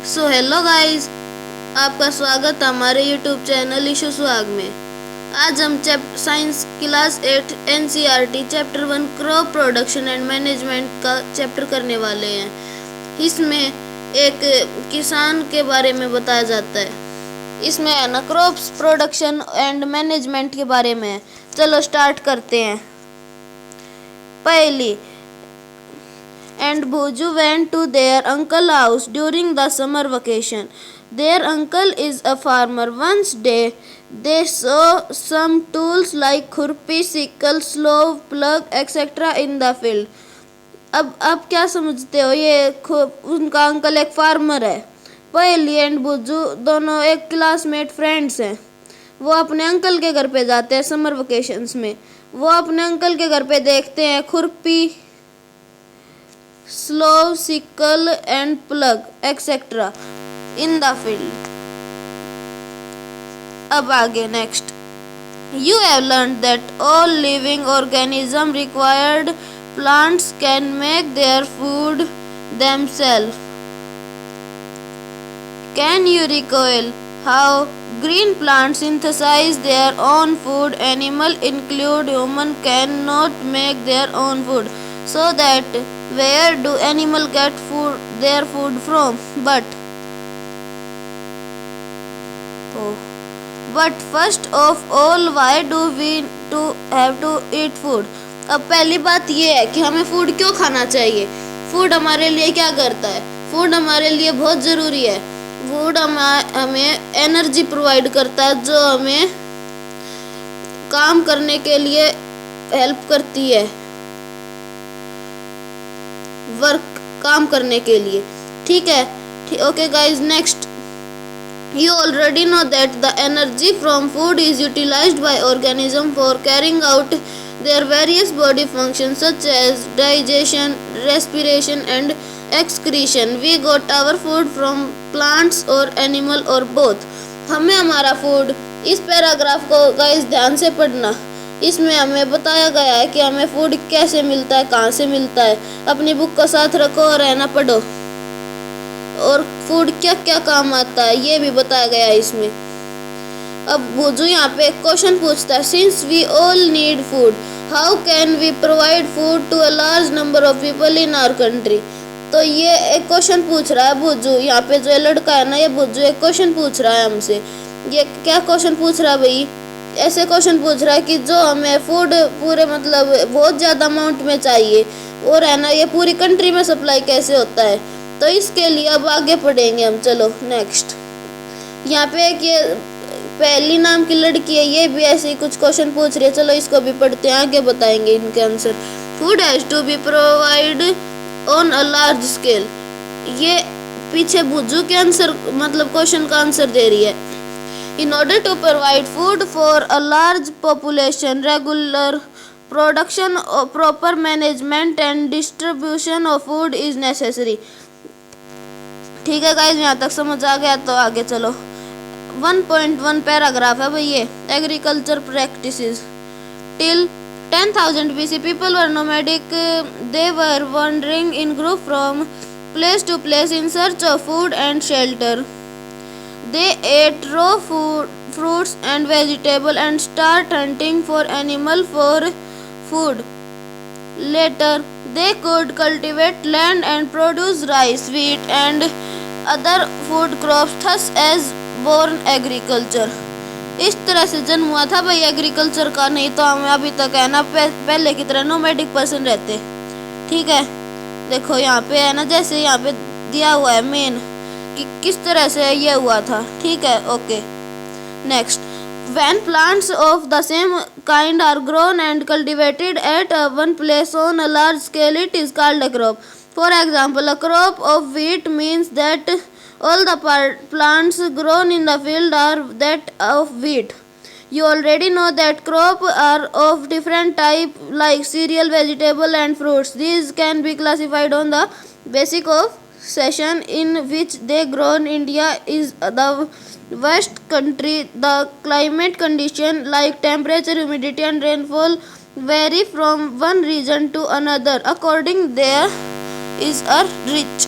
So hello guys, आपका स्वागत है हमारे यूट्यूब चैनल इशू सुहाग में। आज हम science class 8 NCERT chapter 1 crop production and management का चैप्टर करने वाले हैं। इसमें एक किसान के बारे में बताया जाता है। इसमें है ना क्रॉप्स प्रोडक्शन एंड मैनेजमेंट के बारे में है। चलो स्टार्ट करते हैं। पहली, and Bhuju went to their uncle's house during the summer vacation. Their uncle is a farmer. One day, they saw some tools like khurpi, sickle, slow, plug, etc. in the field. अब आप क्या समझते हो? ये उनका uncle एक farmer है। पहली एंड बुज्जू दोनों एक क्लासमेट फ्रेंड्स हैं। वो अपने अंकल के घर पे जाते हैं समर वेकेशंस में। वो अपने अंकल के घर पे देखते हैं खुरपी, slow, sickle and plug etc. in the field. अब आगे next. You have learned that all living organisms required plants can make their food themselves. Can you recall how green plants synthesize their own food? Animal include human cannot make their own food. So that where do animal get their food from? But first of all, why do we have to eat food? अब पहली बात ये है कि हमें food क्यों खाना चाहिए। फूड हमारे लिए क्या करता है? फूड हमारे लिए बहुत ज़रूरी है। फूड हमें एनर्जी प्रोवाइड करता है, जो हमें काम करने के लिए हेल्प करती है, वर्क काम करने के लिए। ठीक है, okay guys, next. You already know that the energy from food is utilised by organism for carrying out their various body functions such as digestion, respiration and excretion. We got our food from plants और animal और both. हमें हमारा food, इस paragraph को guys ध्यान से पढ़ना। इसमें हमें बताया गया है कि हमें फूड कैसे मिलता है, कहाँ से मिलता है। अपनी बुक को साथ रखो और है ना पढ़ो। और फूड क्या क्या काम आता है ये भी बताया गया है इसमें। अब बुजू यहाँ पे एक क्वेश्चन पूछता है, since we all need food, how can we provide food to a large number of people in our country. तो ये एक क्वेश्चन पूछ रहा है बुजू। यहाँ पे जो लड़का है ना, ये बुजू एक क्वेश्चन पूछ रहा है हमसे। ये क्या क्वेश्चन पूछ रहा है भाई? ऐसे क्वेश्चन पूछ रहा है कि जो हमें फूड पूरे मतलब बहुत ज़्यादा अमाउंट में चाहिए और है ना, ये पूरी कंट्री में सप्लाई कैसे होता है। तो इसके लिए अब आगे पढ़ेंगे हम। चलो नेक्स्ट। यहाँ पे एक ये पहली नाम की लड़की है, ये भी ऐसे ही कुछ क्वेश्चन पूछ रही है। चलो इसको भी पढ़ते हैं, आगे बताएंगे इनके answer. Food has to be provide on a large scale. ये पीछे बुज्जू के आंसर मतलब क्वेश्चन का आंसर दे रही है। In order to provide food for a large population, regular production, proper management and distribution of food is necessary. ठीक है guys, यहाँ तक समझ आ गया तो आगे चलो। 1.1 पैराग्राफ है भाई ये। Agriculture practices. Till 10,000 BC people were nomadic. They were wandering in group from place to place in search of food and shelter. They ate raw fruits and vegetables and started hunting for animals for food. Later, they could cultivate land and produce rice, wheat and other food crops. Thus, as born agriculture. इस तरह से जन्म हुआ था भाई agriculture का। नहीं तो हम अभी तक है ना पहले की तरह नोमैडिक पर्सन रहते। ठीक है, देखो यहाँ पे है ना, जैसे यहाँ पे दिया हुआ है मेन कि किस तरह से ये हुआ था। ठीक है, okay next. When plants of the same kind are grown and cultivated at one place on a large scale, it is called a crop. For example, a crop of wheat means that all the plants grown in the field are that of wheat. You already know that crops are of different type like cereal, vegetable and fruits. These can be classified on the basis of session in which they grown. India is the west country. The climate condition like temperature, humidity and rainfall vary from one region to another. According there is a rich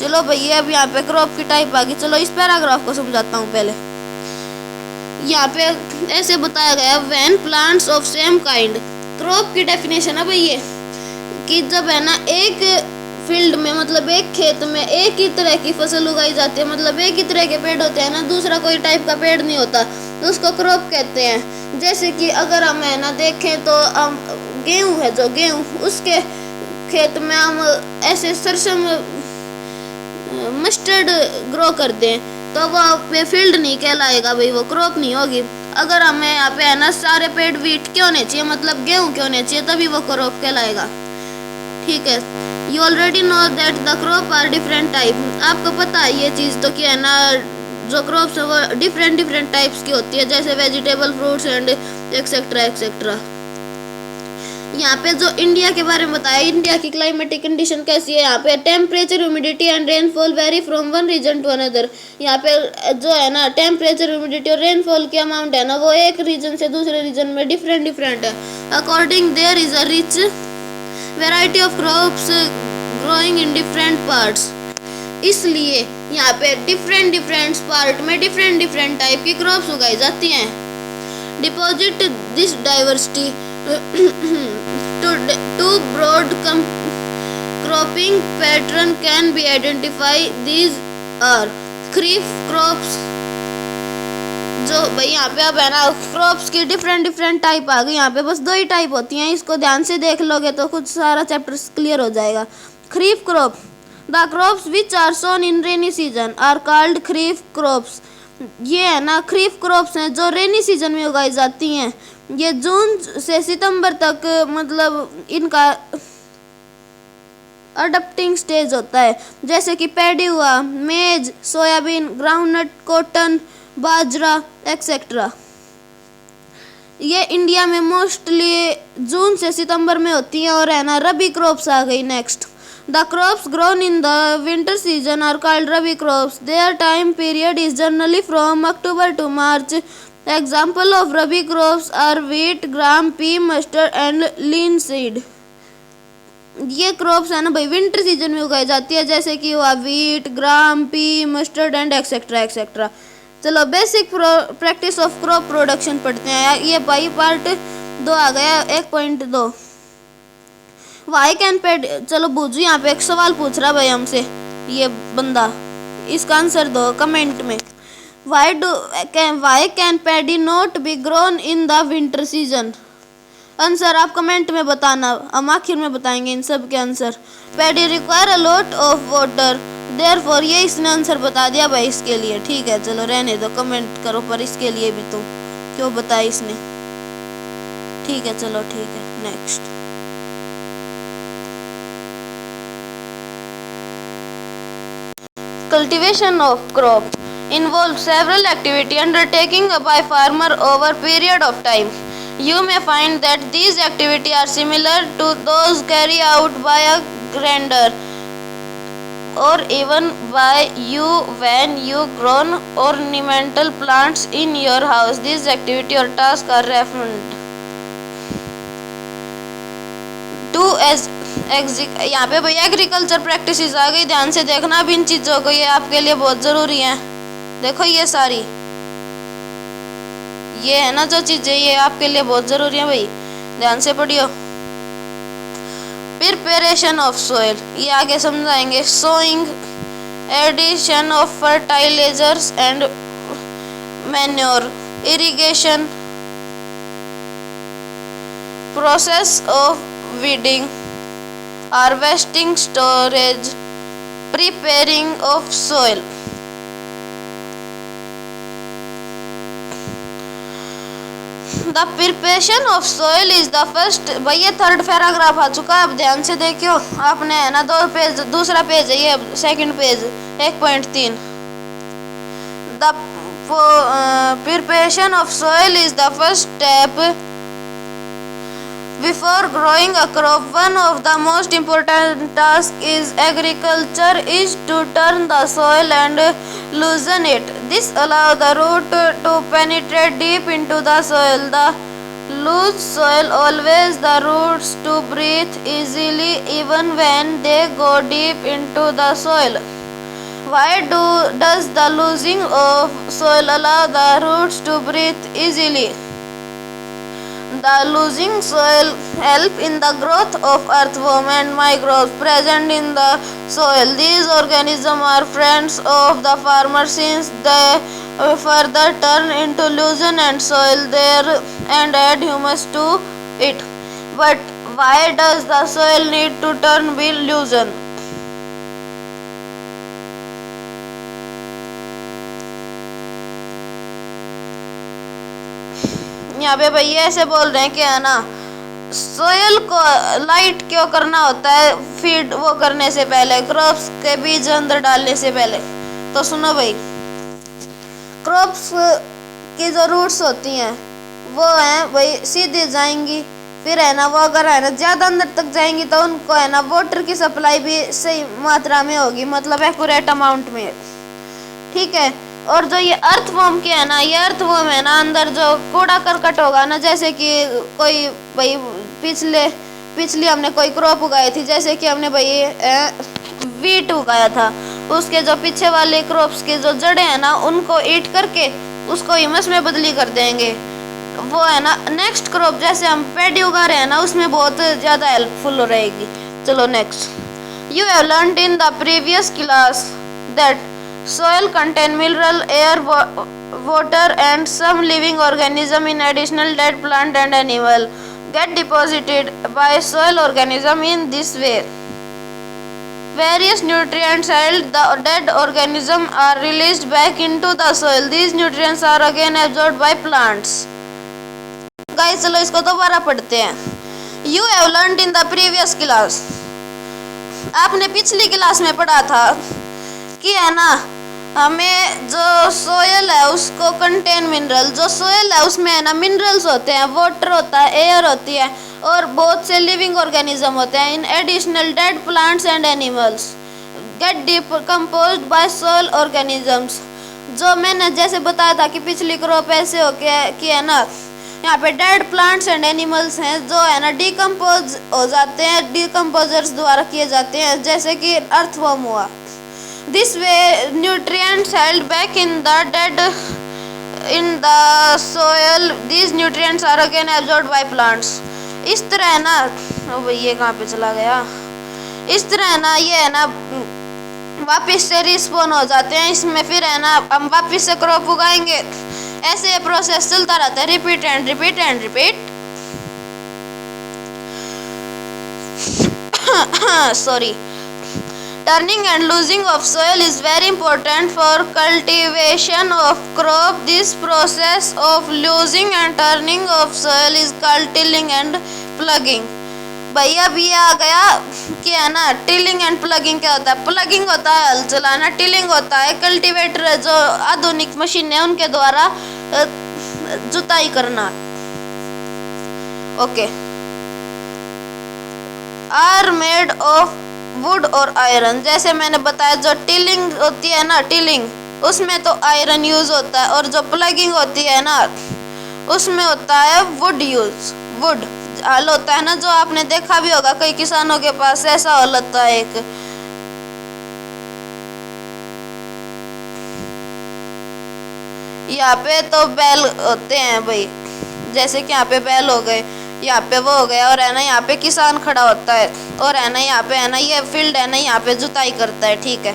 चलो भैया अब यहाँ पे crop की type आ गई। चलो इस paragraph को समझाता हूँ पहले। यहाँ पे ऐसे बताया गया when plants of same kind, crop की डेफिनेशन है भैया कि जब है ना एक फील्ड में मतलब एक खेत में एक ही तरह की फसल उगाई जाती है, मतलब एक ही तरह के पेड़ होते हैं ना, दूसरा कोई टाइप का पेड़ नहीं होता, तो उसको क्रॉप कहते हैं। जैसे कि अगर हम है ना देखें तो हम गेहूँ है, जो गेहूँ उसके खेत में हम ऐसे सरसों मस्टर्ड ग्रो करते हैं तो वो पे फील्ड नहीं कहलाएगा भाई, वो क्रॉप नहीं होगी। अगर हमें यहाँ पे है ना सारे पेड़ व्हीट के होने चाहिए, मतलब गेहूँ के होने चाहिए, तभी वो क्रॉप कहलाएगा। ठीक है, you already know that the crop are different type. आपको पता है ये चीज़ तो कि है ना जो क्रॉप्स है वो डिफरेंट टाइप्स की होती है, जैसे vegetable, fruits and etcetera etcetera. यहाँ पे जो इंडिया के बारे में बताया, इंडिया की क्लाइमेटिक कंडीशन कैसी है, यहाँ पे temperature, humidity and rainfall vary from one region to another. यहाँ पे जो है ना टेम्परेचर, ह्यूमिडिटी और रेनफॉल की अमाउंट है ना वो एक रीजन से दूसरे रीजन में डिफरेंट है। According there is a rich variety of crops growing in different parts. इसलिए यहाँ पे डिफरेंट पार्ट में डिफरेंट टाइप की क्रॉप्स उगाई जाती हैं। Deposit this diversity to broad cropping pattern can be identified. These are kharif crops. जो भाई यहाँ पे अब है ना क्रॉप्स की डिफरेंट टाइप आ गई। यहाँ पे बस 2 ही टाइप होती हैं, इसको ध्यान से देख लोगे तो खुद सारा चैप्टर क्लियर हो जाएगा। Kharif crop, the crops which are sown in rainy season are called kharif crops. ये है ना खरीफ क्रॉप्स हैं जो रेनी सीजन में उगाई जाती हैं। ये जून से सितंबर तक मतलब इनका अडप्टिंग स्टेज होता है, जैसे कि पैडी हुआ, मेज, सोयाबीन, ग्राउंडनट, कॉटन, बाजरा एक्सेट्रा। ये इंडिया में मोस्टली जून से सितंबर में होती हैं। और है ना रबी क्रॉप्स आ गई next. The crops grown in the winter season are called rabi crops. Their time period is generally from October to March. Example of rabi crops are wheat, gram, pea, mustard and linseed. ये crops है ना भाई winter season में उगाई जाती है, जैसे कि हुआ wheat, gram, pea, mustard and etcetera etcetera. चलो basic practice of crop production पढ़ते हैं। ये भाई पार्ट 2 आ गया 1.2। वाई कैन पैडी, चलो बूझू यहाँ पे एक सवाल पूछ रहा भाई हमसे ये बंदा, इसका आंसर दो कमेंट में। Why can paddy not be grown in the winter season? Answer आप कमेंट में बताना, हम आखिर में बताएंगे इन सब के answer. Paddy require a lot of water, therefore ये इसने आंसर बता दिया भाई इसके लिए। ठीक है चलो रहने दो, कमेंट करो पर इसके लिए भी तो क्यों बताया इसने। ठीक है चलो ठीक है next. Cultivation of crop involves several activities undertaken by farmer over period of time. You may find that these activities are similar to those carried out by a grandeur or even by you when you grow ornamental plants in your house. These activities or tasks are referred to as यहाँ पे भैया agriculture practices आ गई, ध्यान से देखना अब इन चीज़ों को, ये आपके लिए बहुत ज़रूरी है। देखो ये सारी ये है ना जो चीज़ें ये आपके लिए बहुत ज़रूरी है भाई, ध्यान से पढ़ियो। प्रिपरेशन ऑफ सोइल, ये आगे समझाएंगे। Sowing, addition of fertilisers and manure, irrigation, process of weeding, harvesting, storage, preparing of soil. The preparation of soil is the first। भाई ये 3rd पैराग्राफ आ चुका है, अब ध्यान से देखियो। आपने है ना 2 पेज, दूसरा पेज है ये 2nd page 1.3। The preparation of soil is the first step before growing a crop. One of the most important tasks is agriculture is to turn the soil and loosen it. This allows the root to penetrate deep into the soil. The loose soil allows the roots to breathe easily even when they go deep into the soil. Why does the losing of soil allow the roots to breathe easily? The losing soil help in the growth of earthworm and microbes present in the soil. These organisms are friends of the farmer since they further turn into loosen and soil there and add humus to it. But why does the soil need to turn be loosen? यहाँ पे भैया ऐसे बोल रहे हैं कि है ना, सोयल को लाइट क्यों करना होता है फीड वो करने से पहले, क्रॉप्स के बीज अंदर डालने से पहले। तो सुनो भाई, क्रॉप्स की जो रूट्स होती हैं वो हैं भाई सीधे जाएंगी, फिर है ना वो अगर है ना ज़्यादा अंदर तक जाएंगी तो उनको है ना वाटर की सप्लाई भी सही मात्रा में होगी, मतलब एक्यूरेट अमाउंट में, ठीक है। और जो ये अर्थवर्म के है ना, ये अर्थवर्म है ना अंदर जो कूड़ा करकट होगा ना, जैसे कि कोई भाई पिछली हमने कोई क्रॉप उगाई थी, जैसे कि हमने भाई वीट उगाया था, उसके जो पीछे वाले क्रॉप्स के जो जड़ें हैं ना उनको ईट करके उसको ह्यूमस में बदली कर देंगे। वो है ना नेक्स्ट क्रॉप जैसे हम पैडी उगा रहे हैं ना उसमें बहुत ज़्यादा हेल्पफुल रहेगी। चलो next, you have learned in the previous class that soil contain mineral, air, water and some living organism in additional dead plant and animal get deposited by soil organism in this way. Various nutrients held the dead organism are released back into the soil. These nutrients are again absorbed by plants. Guys चलो इसको दोबारा पढ़ते हैं। You have learned in the previous class. आपने पिछली class में पढ़ा था कि है ना हमें जो सोयल है उसको कंटेन मिनरल, जो सोयल है उसमें है ना मिनरल्स होते हैं, वाटर होता है, एयर होती है और बहुत से लिविंग ऑर्गेनिज्म होते हैं। In additional dead plants and animals get decomposed by soil organisms. जो मैंने जैसे बताया था कि पिछली क्रॉप ऐसे हो गया कि है ना यहाँ पे डेड प्लांट्स एंड एनिमल्स हैं जो है ना डिकम्पोज हो जाते हैं, डिकम्पोजर्स द्वारा किए जाते हैं, जैसे कि अर्थवर्म हुआ। This way nutrients held back in the soil, these nutrients are again absorbed by plants. इस तरह है ना, ओ भाई ये कहाँ पे चला गया, इस तरह है ना ये है ना वापस से रिस्पॉन हो जाते हैं इसमें, फिर है ना हम वापस से क्रॉप उगाएंगे। ऐसे प्रोसेस चलता रहता है, repeat and repeat and repeat. Sorry, turning and losing of soil is very important for cultivation of crop. This process of losing and turning of soil is called tilling and plugging. भैया भी आ गया कि है ना tilling and plugging क्या होता है। Plugging होता है हल चलाना, टिलिंग होता है कल्टीवेटर जो आधुनिक मशीन है उनके द्वारा जुताई करना। Okay, are made of wood और आयरन। जैसे मैंने बताया जो टिलिंग होती है ना, टिलिंग उसमें तो आयरन यूज होता है और जो प्लगिंग होती है ना उसमें होता है वुड यूज। वुड हल होता है ना, जो आपने देखा भी होगा कई किसानों के पास ऐसा हल होता है एक। यहाँ पे तो बैल होते हैं भाई, जैसे कि यहाँ पे बैल हो गए, यहाँ पे वो हो गया, और है ना यहाँ पे किसान खड़ा होता है, और है ना यहाँ पे है ना ये फील्ड है ना यहाँ पे जुताई करता है, ठीक है।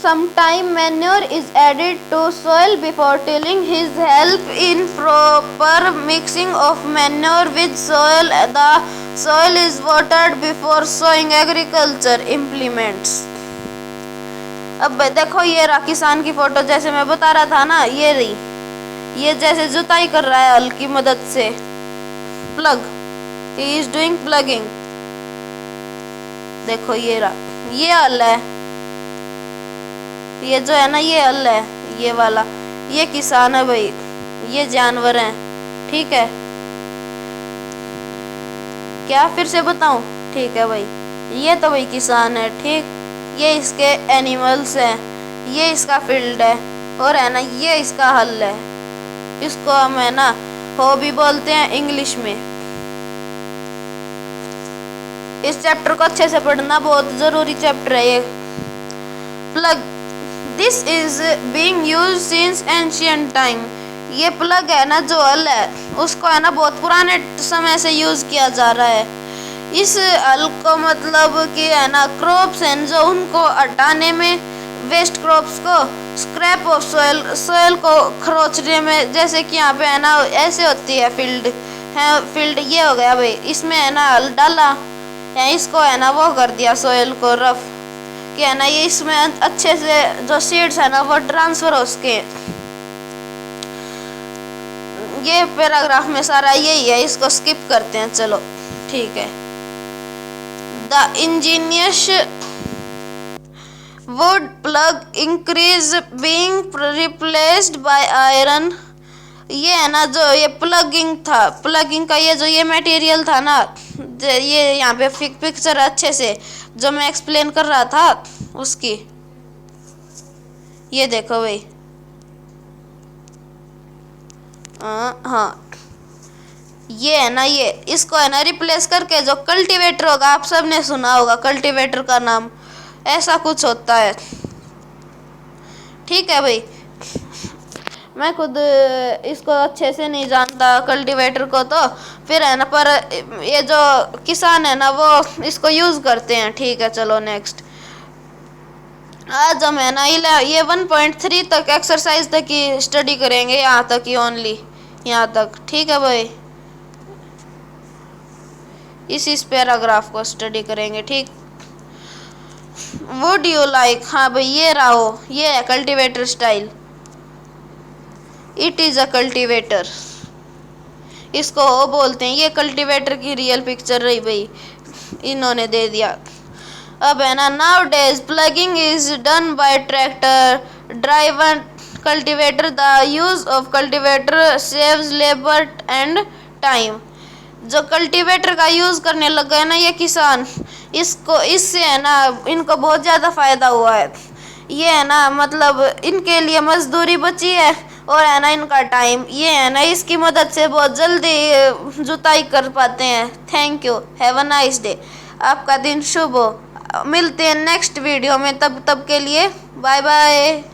Sometime manure is added to soil before tilling. His help in proper mixing of manure with soil. The soil is watered before sowing agriculture implements. अब देखो ये रहा किसान की फोटो, जैसे मैं बता रहा था ना, ये रही, ये जैसे जुताई कर रहा है हल की मदद से। Plug, he is doing plugging. देखो ये रहा, ये हल है, ये जो है ना ये हल है, ये वाला, ये किसान है भाई, ये जानवर हैं, ठीक है। क्या फिर से बताऊं? ठीक है भाई, ये तो भाई किसान है, ठीक, ये इसके एनिमल्स हैं, ये इसका फील्ड है, और है ना ये इसका हल है। इसको हम है ना हॉबी बोलते हैं इंग्लिश में। इस चैप्टर को अच्छे से पढ़ना, बहुत ज़रूरी चैप्टर है ये। Plug, this is being used since ancient time. ये प्लग है ना, जो हल है, उसको है ना बहुत पुराने समय से यूज़ किया जा रहा है। इस हल को मतलब कि है ना क्रॉप्स हैं जो उनको हटाने में, वेस्ट क्रॉप्स को, स्क्रैप ऑफ सोयल, सोयल को खरोचने में, जैसे कि यहाँ पे है ना ऐसे होती है फील्ड है, फील्ड ये हो गया भाई, इसमें है ना हल डाला है, इसको है ना वो कर दिया सोयल को रफ, कि है ना ये इसमें अच्छे से जो सीड्स है ना वो ट्रांसफर हो सके। ये पैराग्राफ में सारा यही है, इसको स्किप करते हैं, चलो ठीक है। The Angénieux would plug increase being replaced by iron. ये है ना जो ये प्लगिंग था, प्लगिंग का ये जो ये मटेरियल था ना, ये यहाँ पे पिक्चर अच्छे से जो मैं एक्सप्लेन कर रहा था उसकी, ये देखो भाई, हाँ ये है ना, ये इसको है ना रिप्लेस करके जो कल्टीवेटर होगा, आप सबने सुना होगा कल्टीवेटर का नाम, ऐसा कुछ होता है, ठीक है भाई। मैं खुद इसको अच्छे से नहीं जानता कल्टीवेटर को, तो फिर है ना, पर ये जो किसान है ना वो इसको यूज़ करते हैं, ठीक है। चलो नेक्स्ट, आज हम है ना ये 1.3 तक एक्सरसाइज तक की स्टडी करेंगे, यहाँ तक ही ओनली, यहाँ तक, ठीक है भाई। इस पैराग्राफ को स्टडी करेंगे, ठीक। वुड यू लाइक, हाँ भाई ये रहो, ये है cultivator style, it is a cultivator, इसको वो बोलते हैं। ये कल्टीवेटर की रियल पिक्चर रही भाई, इन्होंने दे दिया। अब है ना, now days plugging is done by tractor driven cultivator, the use of cultivator saves labour and time. जो कल्टीवेटर का यूज़ करने लग गए ना ये किसान, इससे है ना इनको बहुत ज़्यादा फ़ायदा हुआ है। ये है ना मतलब इनके लिए मजदूरी बची है, और है ना इनका टाइम, ये है ना इसकी मदद से बहुत जल्दी जुताई कर पाते हैं। Thank you, have a nice day, आपका दिन शुभ हो। मिलते हैं नेक्स्ट वीडियो में, तब के लिए बाय बाय।